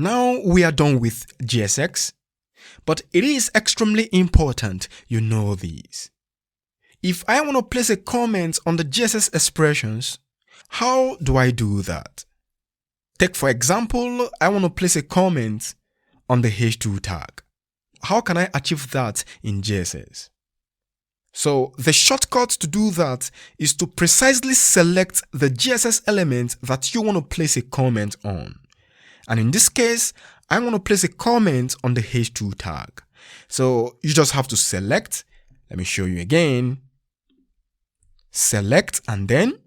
Now we are done with JSX, but it is extremely important you know these. If I want to place a comment on the JSX expressions, how do I do that? Take for example, I want to place a comment on the h2 tag. How can I achieve that in JSX? So the shortcut to do that is to precisely select the JSX element that you want to place a comment on. And in this case, I want to place a comment on the h2 tag. So you just have to select. Let me show you again. Select and then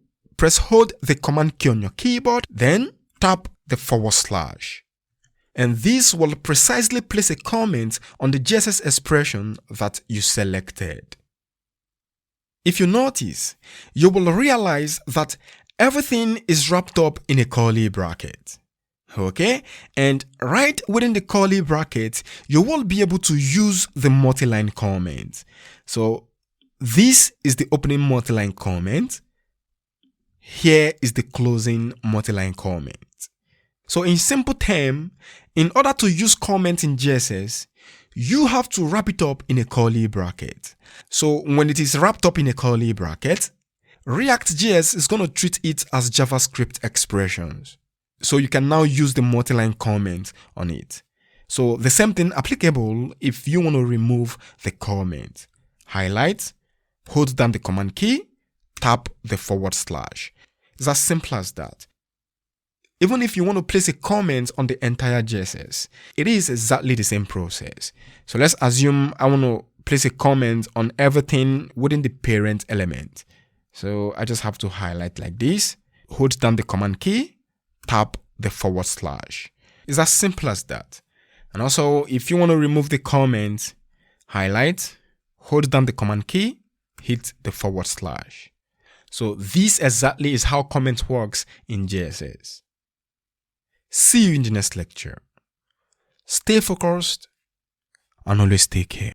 hold the command key on your keyboard, then tap the /. And this will precisely place a comment on the JSX expression that you selected. If you notice, you will realize that everything is wrapped up in a curly bracket. Okay? And right within the curly bracket, you will be able to use the multi-line comment. So this is the opening multi-line comment. Here is the closing multi-line comment. So in simple terms, in order to use comment in JSX, you have to wrap it up in a curly bracket. So when it is wrapped up in a curly bracket, react.js is going to treat it as JavaScript expressions. So you can now use the multi-line comment on it. So the same thing applicable if you want to remove the comment. Highlight, hold down the command key, tap the /. It's as simple as that. Even if you want to place a comment on the entire JSX, it is exactly the same process. So let's assume I want to place a comment on everything within the parent element. So I just have to highlight like this, hold down the command key, tap the /. It's as simple as that. And also, if you want to remove the comment, highlight, hold down the command key, hit the /. So this exactly is how comment works in JSX. See you in the next lecture. Stay focused and always take care.